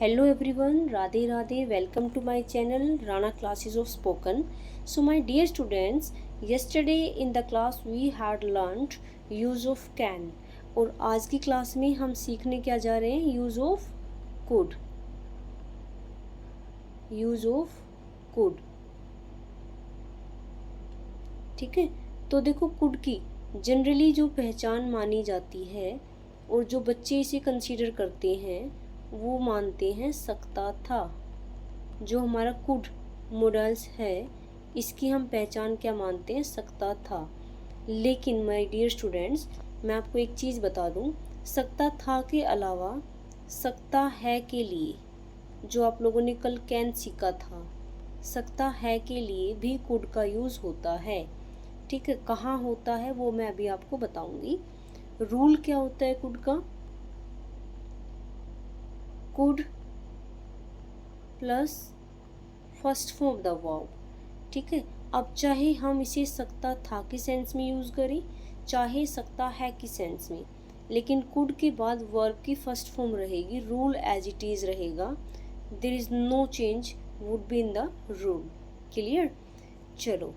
Hello everyone, Radhe Radhe, welcome to my channel Rana Classes of Spoken. So my dear students, yesterday in the class we had learned use of can और आज की class में हम सीखने क्या जा रहे हैं use of could. use of could. ठीक है, तो देखो could की जनरली जो पहचान मानी जाती है और जो बच्चे इसे कंसीडर करते हैं वो मानते हैं सकता था। जो हमारा कुड मॉडल्स है इसकी हम पहचान क्या मानते हैं, सकता था। लेकिन माय डियर स्टूडेंट्स, मैं आपको एक चीज़ बता दूं, सकता था के अलावा सकता है के लिए, जो आप लोगों ने कल कैन सीखा था, सकता है के लिए भी कुड का यूज़ होता है। ठीक है, कहाँ होता है वो मैं अभी आपको बताऊंगी। रूल क्या होता है कुड का, could plus first form the verb. ठीक है, अब चाहे हम इसे सकता था के सेंस में यूज़ करें, चाहे सकता है की सेंस में, लेकिन कुड के बाद वर्ब की फर्स्ट फॉर्म रहेगी, रूल एज इट इज़ रहेगा। There is no change would be in the rule. Clear? चलो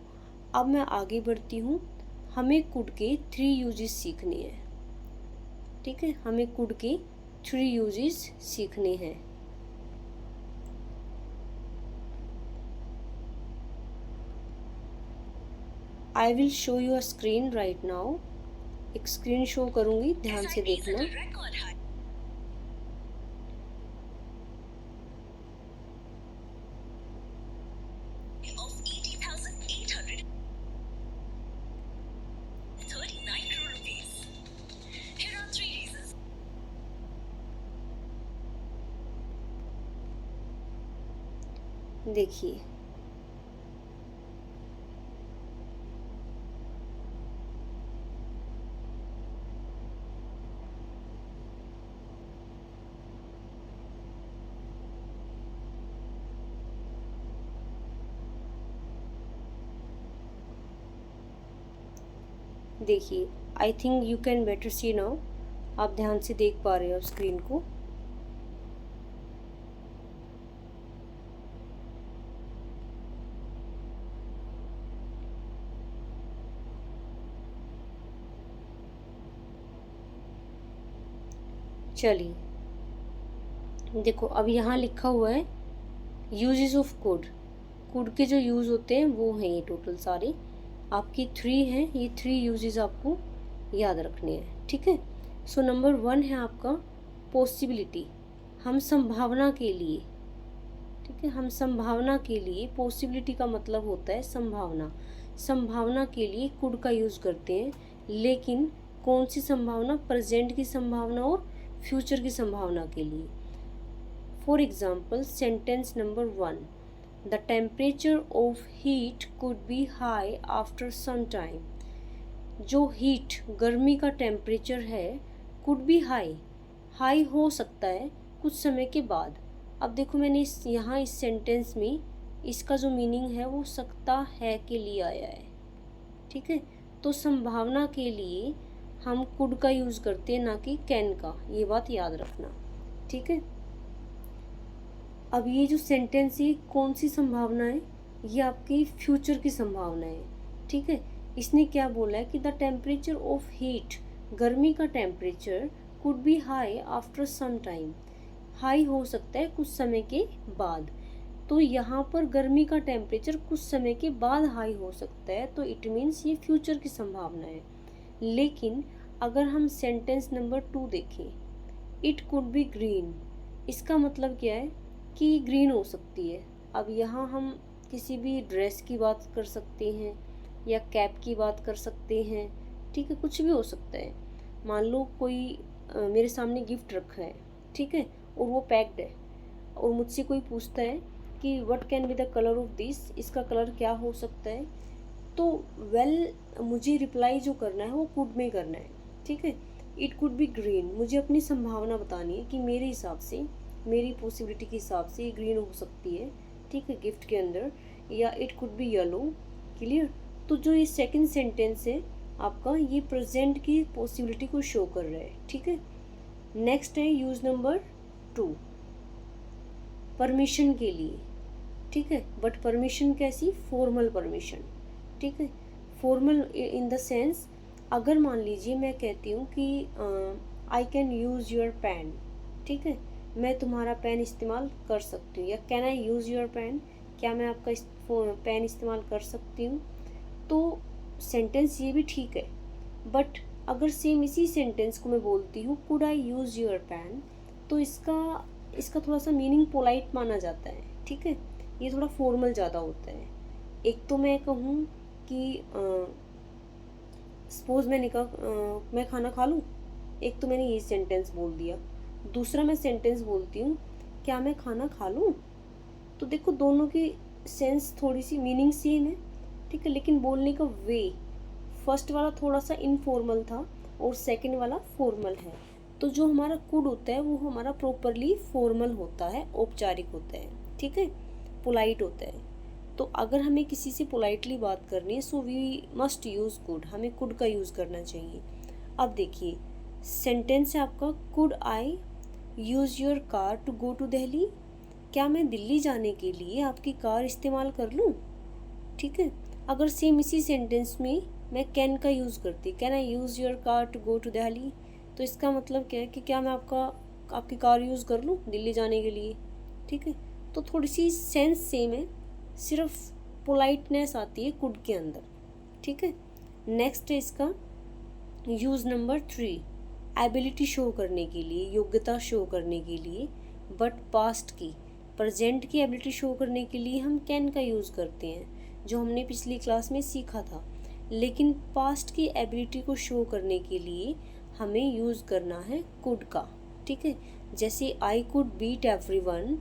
अब मैं आगे बढ़ती हूँ। हमें कुड के 3 यूजेस सीखने हैं। ठीक है, हमें कुड के 3 यूजेस सीखने हैं। I will show you a screen right now. एक स्क्रीन शो करूंगी, ध्यान से देखना। देखिए, देखिए, I think you can better C now. आप ध्यान से देख पा रहे हो स्क्रीन को। चलिए देखो, अब यहाँ लिखा हुआ है यूजेस ऑफ कुड। कुड के जो यूज़ होते हैं वो हैं ये टोटल सारे आपकी 3 हैं। ये 3 यूजेस आपको याद रखने हैं। ठीक है, सो नंबर 1 है आपका पॉसिबिलिटी, हम संभावना के लिए। ठीक है, हम संभावना के लिए, पॉसिबिलिटी का मतलब होता है संभावना। संभावना के लिए कुड का यूज़ करते हैं, लेकिन कौन सी संभावना, प्रेजेंट की संभावना और फ्यूचर की संभावना के लिए। For example sentence number 1, the temperature of heat could be high after some time. जो हीट, गर्मी का टेम्परेचर है, कुड बी हाई, हाई हो सकता है कुछ समय के बाद। अब देखो, मैंने यहाँ इस सेंटेंस में इसका जो मीनिंग है वो सकता है के लिए आया है। ठीक है, तो संभावना के लिए हम कुड का यूज़ करते हैं, ना कि कैन का। ये बात याद रखना। ठीक है, अब ये जो सेंटेंस है कौन सी संभावना है, ये आपकी फ्यूचर की संभावना है। ठीक है, इसने क्या बोला है कि द टेम्परेचर ऑफ हीट, गर्मी का temperature, could be high after some time, high हो सकता है कुछ समय के बाद। तो यहाँ पर गर्मी का टेम्परेचर कुछ समय के बाद हाई हो सकता है, तो इट मीन्स ये फ्यूचर की संभावना है। लेकिन अगर हम सेंटेंस नंबर 2 देखें, इट कुड बी ग्रीन, इसका मतलब क्या है कि ग्रीन हो सकती है। अब यहाँ हम किसी भी ड्रेस की बात कर सकते हैं या कैप की बात कर सकते हैं। ठीक है, कुछ भी हो सकता है। मान लो कोई मेरे सामने गिफ्ट रखा है, ठीक है, और वो पैक्ड है, और मुझसे कोई पूछता है कि what can be the colour of this, इसका कलर क्या हो सकता है, तो मुझे रिप्लाई जो करना है वो कुड में करना है। ठीक है, इट कुड बी ग्रीन, मुझे अपनी संभावना बतानी है कि मेरे हिसाब से, मेरी पॉसिबिलिटी के हिसाब से ये ग्रीन हो सकती है। ठीक है, गिफ्ट के अंदर, या it could be yellow. Clear? तो जो ये सेकंड सेंटेंस है आपका, ये प्रेजेंट की पॉसिबिलिटी को शो कर रहा है। ठीक है, नेक्स्ट है यूज नंबर 2, परमिशन के लिए, ठीक है। बट परमिशन कैसी, फॉर्मल परमिशन, ठीक है। फॉर्मल इन द सेंस, अगर मान लीजिए मैं कहती हूँ कि I can use your pen, ठीक है, मैं तुम्हारा पेन इस्तेमाल कर सकती हूँ, या can I use your pen, क्या मैं आपका पेन इस्तेमाल कर सकती हूँ, तो सेंटेंस ये भी ठीक है। बट अगर सेम इसी सेंटेंस को मैं बोलती हूँ could I use your pen, तो इसका थोड़ा सा मीनिंग पोलाइट माना जाता है, ठीक है। ये थोड़ा फॉर्मल ज़्यादा होता है। एक तो मैं कहूँ कि सपोज मैं खाना खा लूँ, एक तो मैंने ये सेंटेंस बोल दिया। दूसरा मैं सेंटेंस बोलती हूँ क्या मैं खाना खा लूँ, तो देखो दोनों की सेंस थोड़ी सी मीनिंग सेम है, ठीक है, लेकिन बोलने का वे, फर्स्ट वाला थोड़ा सा इनफॉर्मल था और सेकंड वाला फॉर्मल है। तो जो हमारा कुड होता है वो हमारा प्रॉपरली फॉर्मल होता है, औपचारिक होता है, ठीक है, पोलाइट होता है। तो अगर हमें किसी से पोलाइटली बात करनी है so we must use could, हमें कुड का यूज़ करना चाहिए। अब देखिए सेंटेंस है आपका, could I use your car to go to Delhi, क्या मैं दिल्ली जाने के लिए आपकी कार इस्तेमाल कर लूँ, ठीक है। अगर सेम इसी सेंटेंस में मैं कैन का यूज़ करती, can I use your car to go to Delhi, तो इसका मतलब क्या है कि क्या मैं आपकी कार यूज़ कर लूँ दिल्ली जाने के लिए, ठीक है। तो थोड़ी सी सेंस सेम है, सिर्फ पोलाइटनेस आती है कुड के अंदर, ठीक है। नेक्स्ट है इसका यूज़ नंबर 3, एबिलिटी शो करने के लिए, योग्यता शो करने के लिए। बट पास्ट की, प्रेजेंट की एबिलिटी शो करने के लिए हम कैन का यूज़ करते हैं, जो हमने पिछली क्लास में सीखा था। लेकिन पास्ट की एबिलिटी को शो करने के लिए हमें यूज़ करना है कुड का, ठीक है। जैसे आई कुड बीट एवरीवन,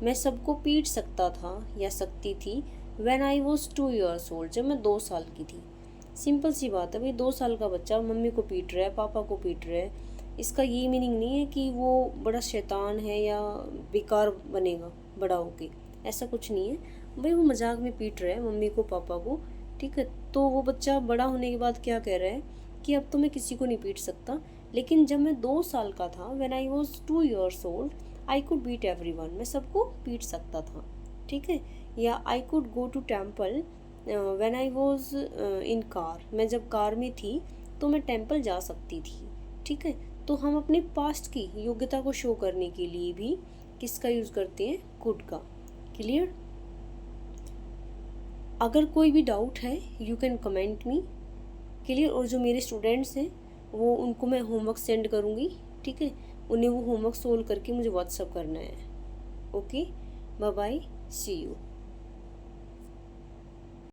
मैं सबको पीट सकता था या सकती थी, when I was 2 years old, जब मैं 2 साल की थी। सिंपल सी बात है भाई, 2 साल का बच्चा मम्मी को पीट रहा है, पापा को पीट रहा है, इसका ये मीनिंग नहीं है कि वो बड़ा शैतान है या बेकार बनेगा बड़ा होके, ऐसा कुछ नहीं है भाई। वो मजाक में पीट रहा है मम्मी को पापा को, ठीक है। तो वो बच्चा बड़ा होने के बाद क्या कह रहा है कि अब तो मैं किसी को नहीं पीट सकता, लेकिन जब मैं 2 साल का था, when I was 2 years old, I could beat everyone, मैं सबको पीट सकता था, ठीक है। या I could go to temple when I was in car, मैं जब कार में थी तो मैं टेम्पल जा सकती थी, ठीक है। तो हम अपने पास्ट की योग्यता को शो करने के लिए भी किसका यूज़ करते हैं, कुड का। क्लियर? अगर कोई भी डाउट है you can comment me, clear. और जो मेरे स्टूडेंट्स हैं वो उनको मैं होमवर्क सेंड करूँगी, ठीक है, उन्हें वो होमवर्क सोल्व करके मुझे व्हाट्सअप करना है। Okay, bye bye, see you.